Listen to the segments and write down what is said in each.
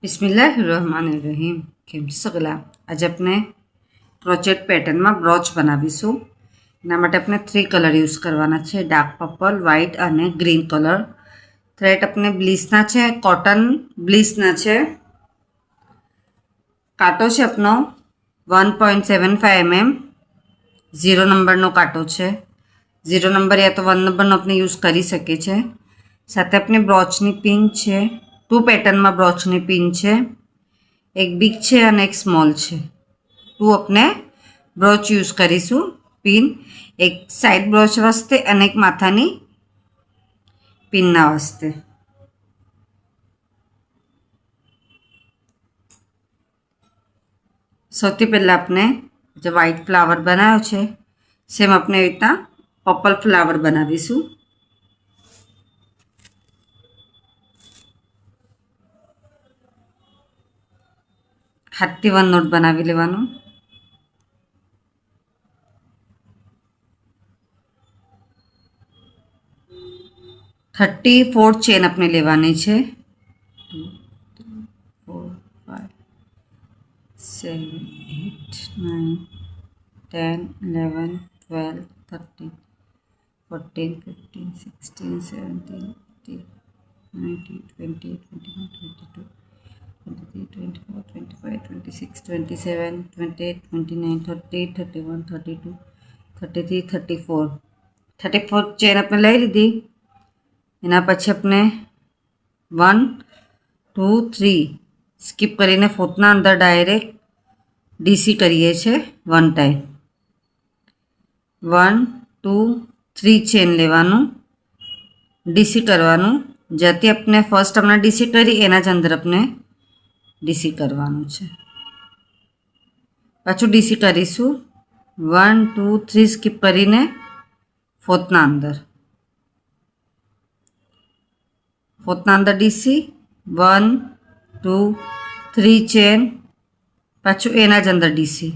બિસ્મિલ્લાહિર્રહમાનિર્રહીમ. કેમ છો સગલા? આજે આપણે ક્રોચેટ પેટર્નમાં બ્રોચ બનાવીશું. એના માટે આપણે 3 કલર યુઝ કરવાના છે, ડાર્ક પર્પલ, વ્હાઇટ અને ગ્રીન કલર. થ્રેડ આપણે બ્લીસના છે, કોટન બ્લીસના છે. કાંટો છે આપનો 1.75 mm, 0 નંબરનો કાંટો છે. 0 નંબર યા તો 1 નંબરનો આપણે યુઝ કરી શકીએ છીએ. સાથે આપણે બ્રોચની પિન છે, 2 પેટર્નમાં બ્રોચની પિન છે, એક બિગ છે અને એક સ્મોલ છે. 2 આપણે બ્રોચ યુઝ કરીશું પિન, એક સાઈડ બ્રોચ વાસ્તે અને એક માથાની પિનના વાસ્તે. સૌથી પહેલાં આપણે જે વ્હાઇટ ફ્લાવર બનાવ્યો છે સેમ આપણે એવી રીતના પર્પલ ફ્લાવર બનાવીશું. હાથથી 1 નોટ બનાવી લેવાનું. $34 ચેન આપણે લેવાની છે. 2, 3, 4, 5, 7, 8, 9, 10, 11, 12, 13, 14, 15, 16, 17, 18, 19, 20, 21, 22, 23, 24, 25, 26, 27, 28, 29, 30, 31, 32, 33, 34 ચેન આપણે લઈ લીધી. એના પછી આપણે 1, 2, 3 સ્કીપ કરીને ફોર્થના અંદર ડાયરેક્ટ ડીસી કરીએ છીએ 1 ટાઈમ. 1, 2, 3 ચેન લેવાનું, ડીસી કરવાનું. જ્યાંથી આપણે ફર્સ્ટ આપણે ડીસી કરી એના જ અંદર આપણે ડીસી કરવાનું છે. પાછું ડીસી કરીશું 1, 2, 3 સ્કીપ કરીને ફોર્થના અંદર ડીસી 1, 2, 3 ચેન, પાછું એના જ અંદર ડીસી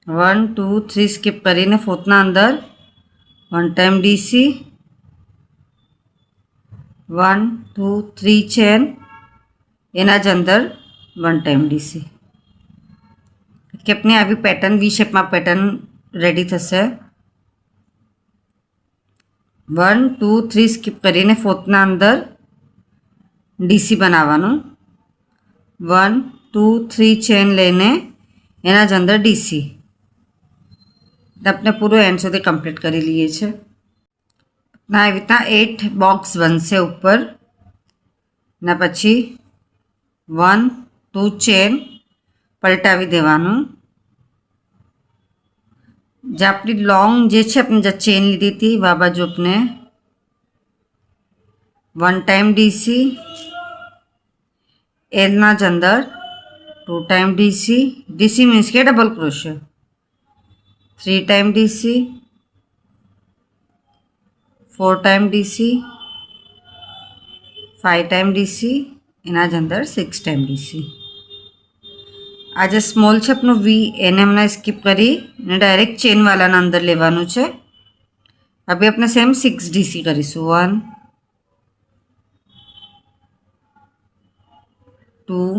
1, 2, 3 સ્કીપ કરીને ફોર્થના અંદર 1 ટાઈમ ડીસી 1, 2, 3 ચેન, એના જ અંદર 1 ટાઈમ ડીસી. કે આપણે આવી પેટર્ન વી શેપમાં પેટર્ન રેડી થશે. 1, 2, 3 સ્કીપ કરીને ફોર્થના અંદર ડીસી બનાવવાનું. 1, 2, 3 ચેન લઈને એના જ અંદર ડીસી. આપણે પૂરું એન્ડ સુધી કમ્પ્લીટ કરી લઈએ છીએ. આવી રીતના 8 બોક્સ બનશે ઉપર. ના પછી 1, 2 ચેન પલટાવી દેવાનું. જે આપણી લોંગ જે છે આપણે જે ચેન લીધી હતી આ બાજુ આપણે 1 ટાઈમ ડીસી, એના જ અંદર 2 ટાઈમ ડીસી, ડીસી મીન્સ કે ડબલ ક્રોશિયો, 3 time DC, 4 time DC, 5 time DC, એના જ અંદર 6 ટાઈમ ડીસી. આ જે સ્મોલ છે આપણું વી એને હમણાં સ્કીપ કરી અને ડાયરેક્ટ ચેનવાળાના અંદર લેવાનું છે. હવે આપણે સેમ 6 ડીસી કરીશું. 1, 2,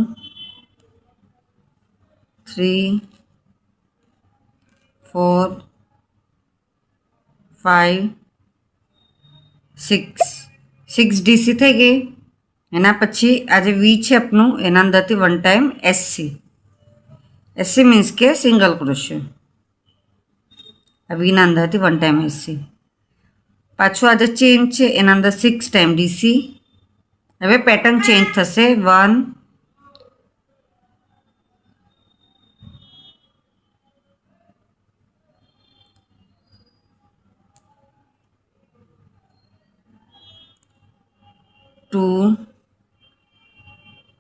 3, 4, 5, 6 ડીસી થઈ ગઈ. એના પછી આ જે વી છે આપણું એના અંદરથી 1 ટાઈમ એસસી મીન્સ કે સિંગલ ક્રોશિયો. આ વીના અંદરથી 1 ટાઈમ એસસી. પાછું આ જે ચેન છે એના અંદર 6 ટાઈમ ડીસી. હવે પેટર્ન ચેન્જ થશે. 1, 2,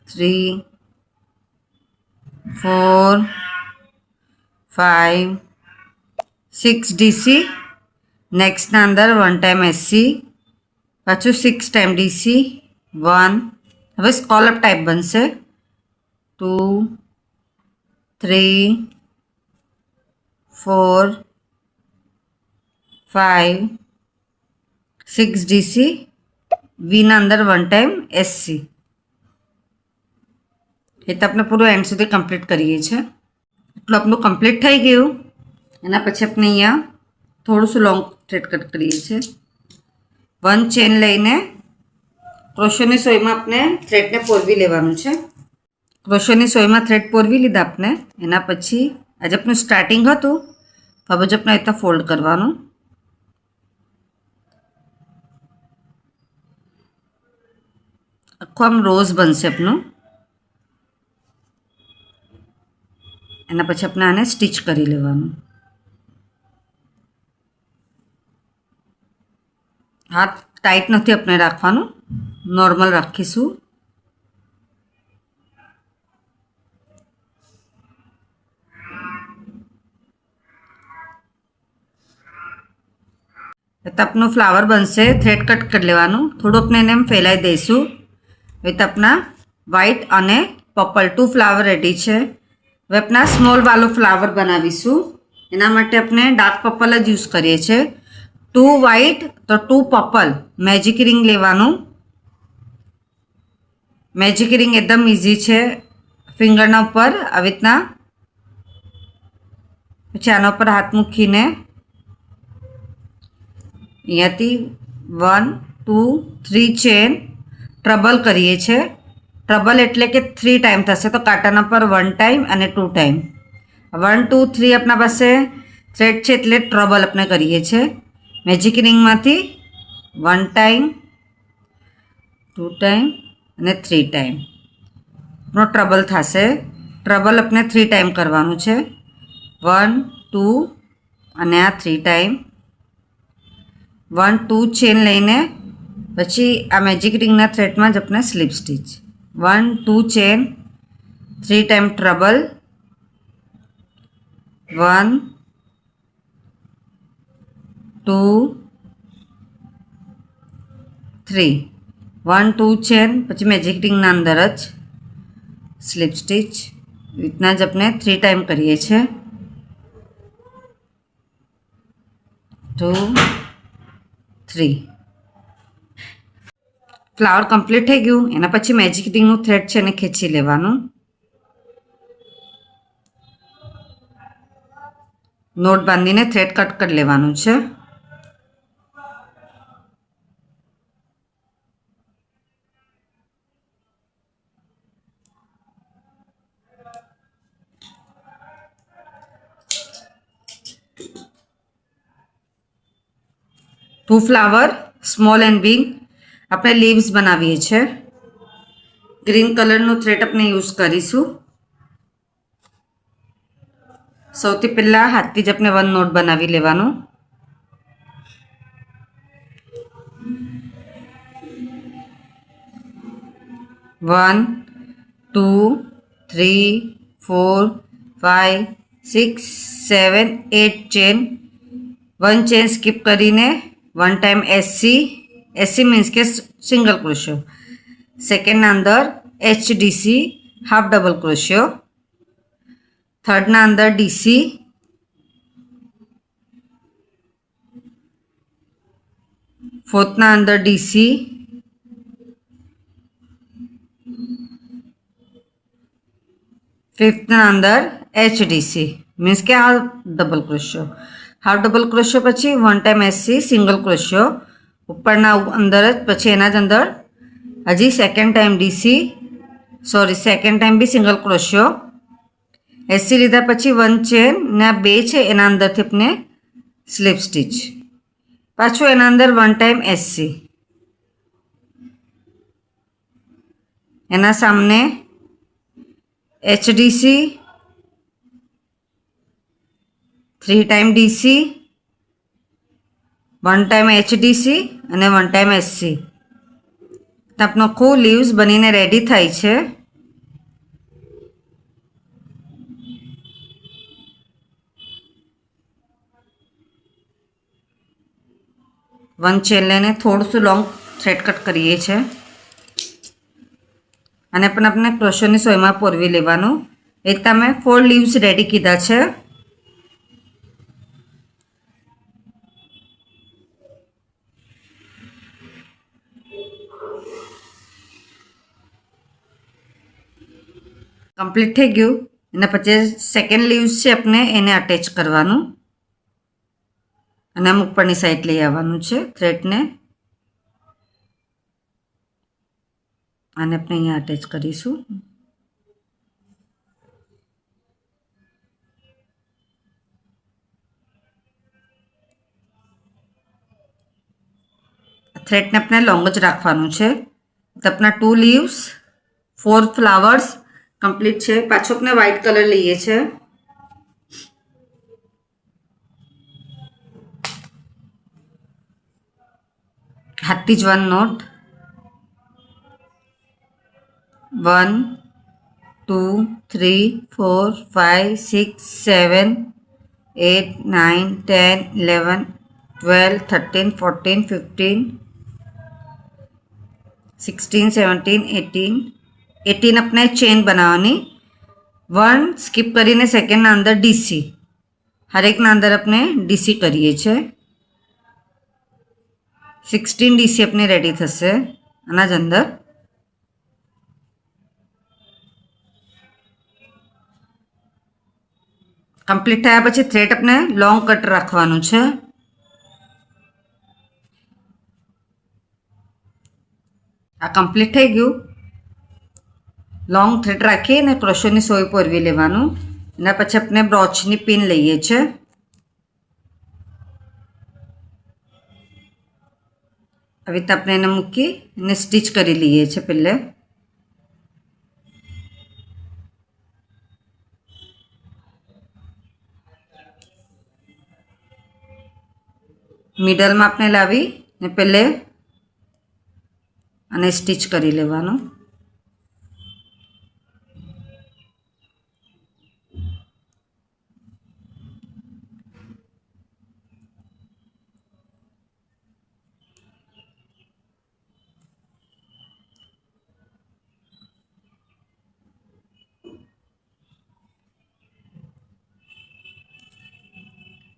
3, 4, 5, 6 ડીસી. નેક્સ્ટના અંદર 1 ટાઈમ એસસી, પાછું 6 ટાઈમ ડીસી 1. હવે સ્કોલપ ટાઈપ બનશે. 2, 3, 4, 5, 6 ડીસી વીના અંદર 1 ટાઈમ એસસી. એ તો આપણે પૂરું એન્ડ સુધી કમ્પ્લીટ કરીએ છીએ. એટલું આપણું કમ્પ્લીટ થઈ ગયું. એના પછી આપણે અહીંયા થોડુંસું લોંગ થ્રેડ કટ કરીએ છીએ. 1 ચેન લઈને ક્રોશોની સોયમાં આપણે થ્રેડને પોરવી લેવાનું છે. ક્રોશોની સોયમાં થ્રેડ પોરવી લીધા આપણે. એના પછી આજે આપણું સ્ટાર્ટિંગ હતું, હવે જ આપણે અહીંયા ફોલ્ડ કરવાનું. આખું આમ રોઝ બનશે આપણું. એના પછી આપણે આને સ્ટિચ કરી લેવાનું. હાથ ટાઈટ નથી આપણે રાખવાનું, નોર્મલ રાખીશું. તો આપનું ફ્લાવર બનશે. થ્રેડ કટ કરી લેવાનું. થોડું આપણે એને એમ ફેલાઈ દઈશું. હવે તો આપણા વ્હાઈટ અને પર્પલ 2 ફ્લાવર રેડી છે. હવે આપણા સ્મોલ વાળો ફ્લાવર બનાવીશું. એના માટે આપણે ડાર્ક પર્પલ જ યુઝ કરીએ છીએ. 2 વ્હાઈટ તો 2 પર્પલ મેજિક રિંગ લેવાનું. મેજિક રિંગ એકદમ ઇઝી છે. ફિંગરના ઉપર આવી રીતના, પછી આના ઉપર હાથ મૂકીને અહીંયાથી 1 2 3 ચેન ટ્રબલ કરીએ છીએ. ટ્રબલ એટલે કે 3 ટાઈમ થશે, તો કાંટાના પર 1 ટાઈમ અને 2 ટાઈમ. 1 2 3 આપણા પાસે થ્રેડ છે એટલે ટ્રબલ આપણે કરીએ છીએ. મેજિક રિંગમાંથી 1 ટાઈમ 2 ટાઈમ અને 3 ટાઈમ નો ટ્રબલ થશે. ટ્રબલ આપણે 3 ટાઈમ કરવાનું છે. 1 2 અને આ 3 ટાઈમ. 1 2 ચેન લઈને પછી આ મેજિક રિંગના થ્રેડમાં જ આપણે slip stitch. 1 2 chain 3 time treble. 1 2 3 1 2 chain પછી મેજિક રિંગના અંદર જ સ્લીપ સ્ટીચ. રીતના જ આપણે 3 ટાઈમ કરીએ છીએ. 2 3 ફ્લાવર કમ્પ્લીટ થઈ ગયું. એના પછી મેજિક રિંગનું થ્રેડ છે એને ખેંચી લેવાનું. નોટ બાંધીને થ્રેડ કટ કરી લેવાનું છે. Two flower small and big આપણે લીવ્સ બનાવીએ છીએ. ગ્રીન કલરનું થ્રેડ આપણે યુઝ કરીશું. સૌથી પહેલાં હાથથી જ આપણે 1 નોટ બનાવી લેવાનું. One 2 3 4 5 6 7 8 chain. 1 ચેન સ્કીપ કરીને 1 ટાઈમ એસસી. એસસી મીન્સ કે સિંગલ ક્રોશિયો. સેકન્ડના અંદર એચડીસી હાફ ડબલ ક્રોશિયો. થર્ડના અંદર ડીસી. ફોર્થના અંદર ડીસી. ફિફ્થના અંદર એચડીસી મીન્સ કે હાફ ડબલ ક્રોશિયો. હાફ ડબલ ક્રોશિયો પછી 1 ટાઈમ એસસી સિંગલ ક્રોશિયો ઉપરના અંદર જ. પછી એના જ અંદર હજી second time DC second time બી સિંગલ ક્રોશિયો. એસસી લીધા પછી 1 ચેન ને આ 2 છે એના અંદરથી આપણે સ્લીપ સ્ટીચ. પાછું એના અંદર 1 ટાઈમ એસસી. એના સામને એચડીસી 3 ટાઈમ ડીસી 1 ટાઈમ એચડીસી અને 1 ટાઈમ એસસી. આપણો આખું લીવ્સ બનીને રેડી થાય છે. વન ચેન લઈને થોડુંસું લોંગ થ્રેડ કટ કરીએ છીએ અને પણ આપણે ક્રોશોની સોયમાં પોરવી લેવાનું. એ તમે 4 લીવ્સ રેડી કીધા છે. કમ્પ્લીટ થઈ ગયું. એના પછી સેકન્ડ લીવ્સ છે આપણે એને અટેચ કરવાનું અને આમ ઉપરની સાઈડ લઈ આવવાનું છે થ્રેડને અને આપણે અહીંયા અટેચ કરીશું. થ્રેડને આપણે લોંગ જ રાખવાનું છે. તો આપણા 2 લીવ્સ 4 ફ્લાવર્સ કમ્પ્લીટ છે. પાછો આપણે વ્હાઇટ કલર લઈએ છીએ. હાથથી જ 1 નોટ 1 2 3 4 5 6 7 8 9 10 11 12 13 14 15 16 17 18 આપણે ચેન બનાવવાની. 1 સ્કીપ કરીને સેકન્ડના અંદર ડીસી, હરેકના અંદર આપણે ડીસી કરીએ છીએ. 16 ડીસી આપણે રેડી થશે આના જ અંદર. કમ્પ્લીટ થયા પછી થ્રેડ આપણે લોંગ કટ રાખવાનું છે. આ કમ્પ્લીટ થઈ ગયું. લોંગ થ્રેડ રાખી અને ક્રોશોની સોય પોરવી લેવાનું. એના પછી આપણે બ્રોચની પિન લઈએ છીએ. આવી રીતે આપણે એને મૂકી અને સ્ટીચ કરી લઈએ છીએ. પહેલે મિડલમાં આપણે લાવી ને પહેલે અને સ્ટીચ કરી લેવાનું.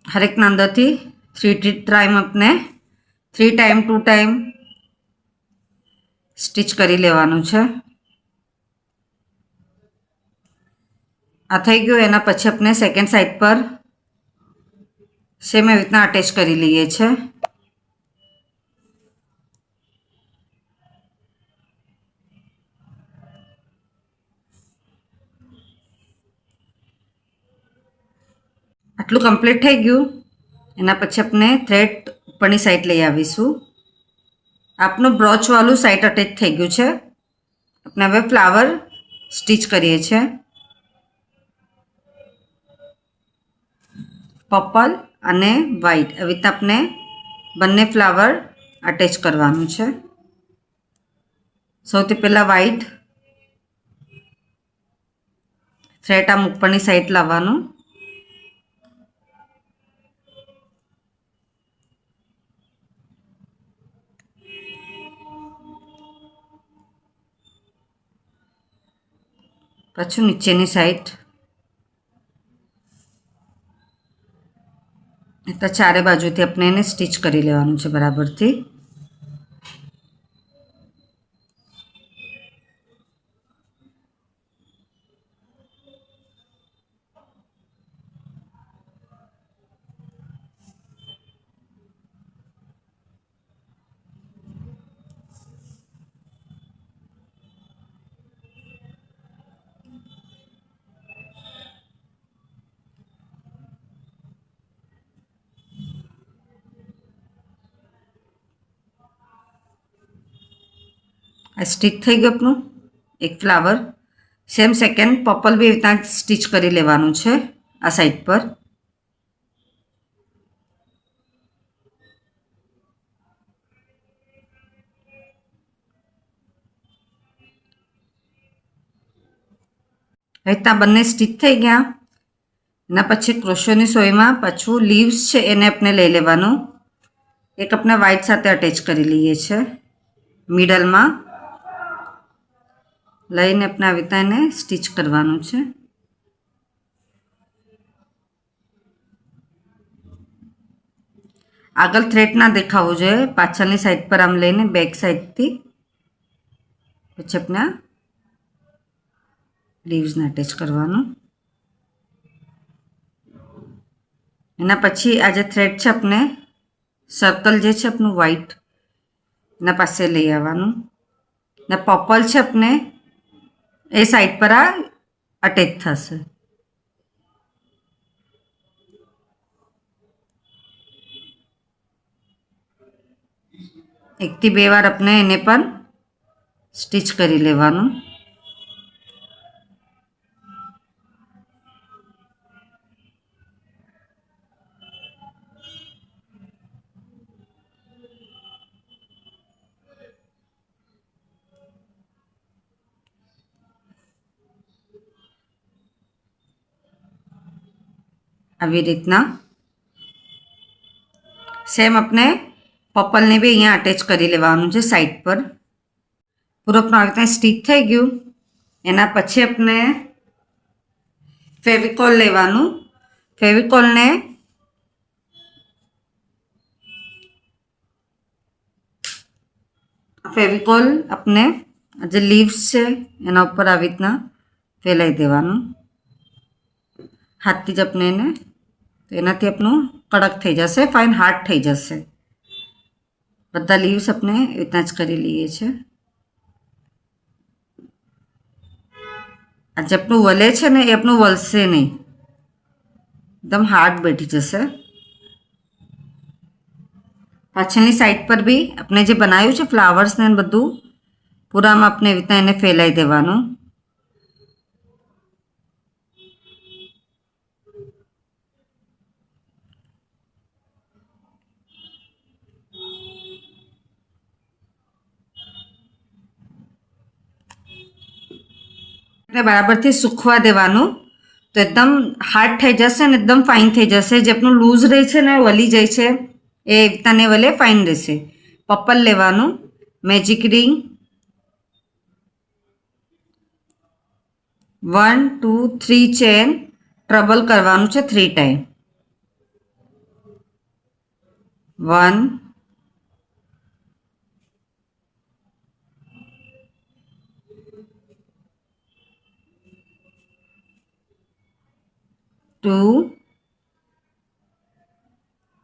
હરેકના અંદરથી 3 ટાઈમ આપણે 3 ટાઈમ 2 ટાઈમ સ્ટીચ કરી લેવાનું છે. આ થઈ ગયું. એના પછી આપણે સેકન્ડ સાઈડ પર સેમ એવી રીતના અટેચ કરી લઈએ છીએ. આટલું કમ્પ્લીટ થઈ ગયું. એના પછી આપણે થ્રેડ ઉપરની સાઈડ લઈ આવીશું. આપનું બ્રોચવાળું સાઈડ અટેચ થઈ ગયું છે. આપણે હવે ફ્લાવર સ્ટીચ કરીએ છીએ. પર્પલ અને વ્હાઈટ આવી રીતે આપણે બંને ફ્લાવર અટેચ કરવાનું છે. સૌથી પહેલાં વ્હાઈટ થ્રેડ આમ ઉપરની સાઈડ લાવવાનું. પાછું નીચેની સાઈડ તો ચારે બાજુથી આપણે એને સ્ટીચ કરી લેવાનું છે બરાબરથી. આ સ્ટીચ થઈ ગયું આપણું એક ફ્લાવર. સેમ સેકન્ડ પર્પલ બી રીતના સ્ટીચ કરી લેવાનું છે આ સાઈડ પર. રીતના બંને સ્ટીચ થઈ ગયા. એના પછી ક્રોશોની સોયમાં પાછું લીવ્સ છે એને આપણે લઈ લેવાનું. એક આપણે વ્હાઈટ સાથે અટેચ કરી લઈએ છીએ. મિડલમાં લઈને આપણે આવી રીતે એને સ્ટીચ કરવાનું છે. આગળ થ્રેડ ના દેખાવું જોઈએ. પાછળની સાઈડ પર આમ લઈને બેક સાઈડથી પછી આપણે લીવ્સને અટેચ કરવાનું. એના પછી આ જે થ્રેડ છે આપણે સર્કલ જે છે આપણું વ્હાઈટ એના પાસે લઈ આવવાનું ને પર્પલ છે આપણે એ સાઈડ પર આ અટેચ થશે. એકથી બે વાર આપણે એને પણ સ્ટિચ કરી લેવાનું. આવી રીતના સેમ આપણે પર્પલને બી અહીંયા અટેચ કરી લેવાનું છે સાઈડ પર. પૂરો આવી રીતના સ્ટિચ થઈ ગયું. એના પછી આપણે ફેવિકોલ લેવાનું. ફેવિકોલને ફેવિકોલ આપણે જે લીવ્સ છે એના ઉપર આવી રીતના ફેલાઈ દેવાનું હાથથી જ આપણે એને. તો એનાથી આપણું કડક થઈ જશે, ફાઇન હાર્ડ થઈ જશે. બધા લીવ્સ આપણે એ રીતના જ કરી લઈએ છીએ. આ જે આપણું વલે છે ને એ આપણું વલશે નહીં, એકદમ હાર્ડ બેઠી જશે. પાછળની સાઈડ પર બી આપણે જે બનાવ્યું છે ફ્લાવર્સ ને બધું પૂરામાં આપણે એવી રીતના એને ફેલાઈ દેવાનું. બરાબરથી સૂકવા દેવાનું તો એકદમ હાર્ડ થઈ જશે ને એકદમ ફાઇન થઈ જશે. જે આપણું લૂઝ રહે છે ને વલી જાય છે એ તને વલે ફાઇન રહેશે. પર્પલ લેવાનું, મેજિક રિંગ 1 2 3 ચેન ટ્રબલ કરવાનું છે 3 ટાઈમ. 1 2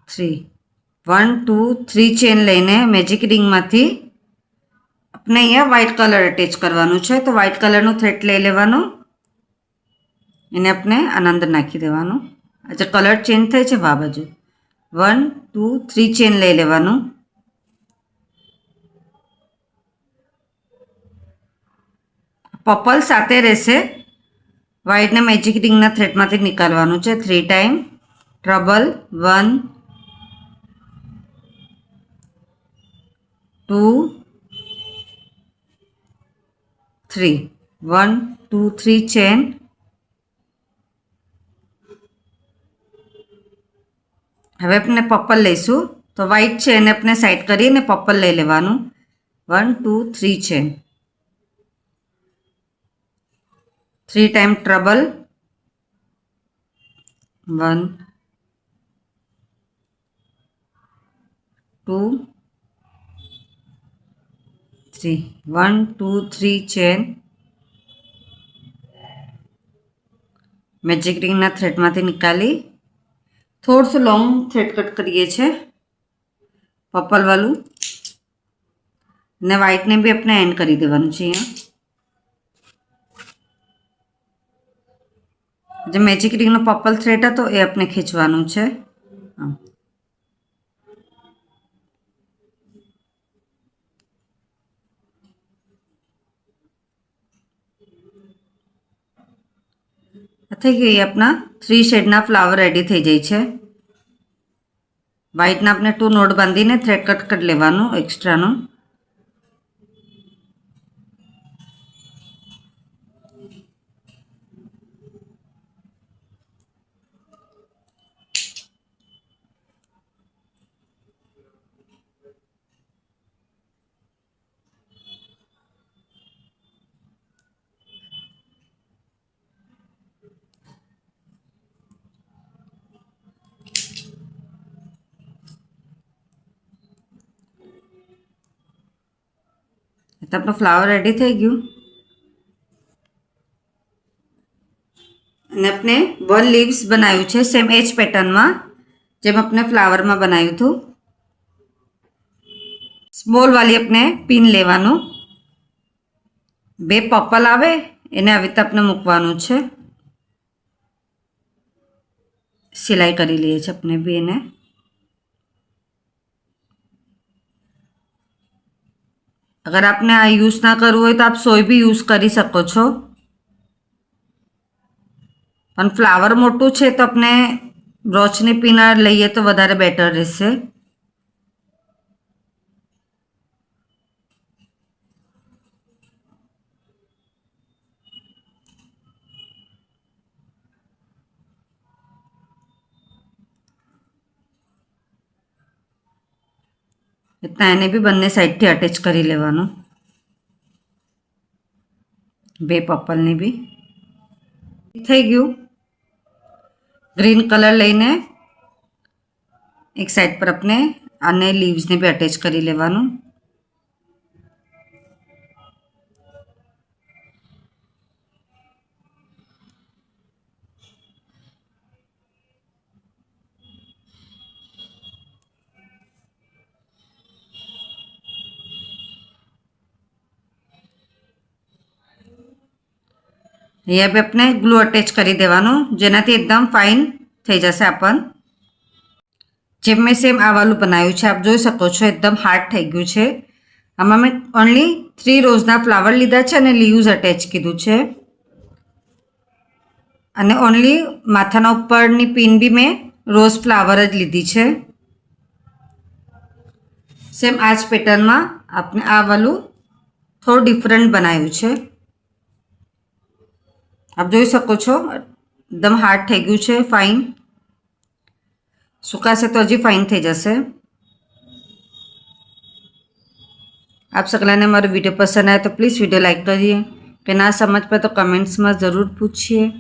3 1 2 3 ચેન લઈને મેજિક રિંગમાંથી આપણે અહીંયા વ્હાઇટ કલર અટેચ કરવાનું છે. તો વ્હાઇટ કલરનું થ્રેડ લઈ લેવાનું, એને આપણે આના અંદર નાખી દેવાનું. આ જે કલર ચેન્જ થાય છે આ બાજુ 1 2 3 ચેન લઈ લેવાનું. પર્પલ સાથે રહેશે, વ્હાઇટને મેજિક રિંગના થ્રેડમાંથી નીકાળવાનું છે 3 ટાઈમ. Treble 1 2 3 1 2 3 chain. હવે આપણે પર્પલ લઈશું તો વ્હાઇટ છે એને આપણે સાઈડ કરીને પર્પલ લઈ લેવાનું. 1 2 3 chain, 3 time treble 1 2 3 1 2 3 chain. Magic રિંગના થ્રેડમાંથી નીકાળી થોડું લોંગ થ્રેડ કટ કરીએ છીએ પર્પલ વાળું ને વ્હાઇટને બી આપણે એન્ડ કરી દેવાનું છે. અહીંયા જે મેજિક રિંગનો પર્પલ થ્રેડ હતો એ આપણે ખેંચવાનું છે. થઈ ગઈ આપણા 3 શેડના ફ્લાવર રેડી થઈ જાય છે. વ્હાઇટના આપણે 2 નોટ બાંધીને થ્રેડ કટ કરી લેવાનું એક્સ્ટ્રાનું. તો આપણું ફ્લાવર રેડી થઈ ગયું. ने अपने 1 लीव्स बनायु छे सेम एज पेटर्न में जेम अपने फ्लावर में बनायु थू। स्मॉल वाली अपने पिन लेवानुं, 2 पॉपल आवे एने आ रीते अपने मूकवानुं छे। सिलाई करी लीए छे अपने बे ने। अगर आपने आ यूज ना करवू होय तो आप सोय भी यूज करी सको छो, पण फ्लावर मोटू छे तो अपने ब्रोचनी पिन लईए तो वधारे बेटर रहेशे। इतना एने भी बंने साइड थी अटेच करी लेवानुं, 2 पॉपल ने भी थई गयुं। ग्रीन कलर लईने एक साइड पर अपने आने लीव्स ने भी अटेच करी लेवानुं। अहींया भी अपने ग्लू अटेच करी देवानुं, जेनाथी एकदम फाइन थई जशे। आपन जेम मैं सेम आ वालू बनाव्युं छे, आप जोई शको छो एकदम हार्ड थई गयुं छे। आमां मैं ओनली 3 रोजना फ्लावर लीधा छे अने लीव्स अटेच कीधुं छे अने ओनली माथाना उपरनी पिन भी मैं रोज फ्लावर ज लीधी छे। सेम आज पेटर्न में आपने आ वालू थोड़ुं डिफरंट बनाव्युं छे। आप जोई शको छो एकदम हार्ड थई गयुं छे, फाइन। सुकाशे तो हजी फाइन थई जशे। आप सगळाने मारो विडियो पसंद आए तो प्लीज़ विडियो लाइक करिए, कि ना समझ पे तो कमेंट्स में जरूर पूछिए।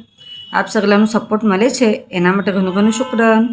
आप सगळानो सपोर्ट मळे छे एना माटे घणुं घणुं शुक्रान।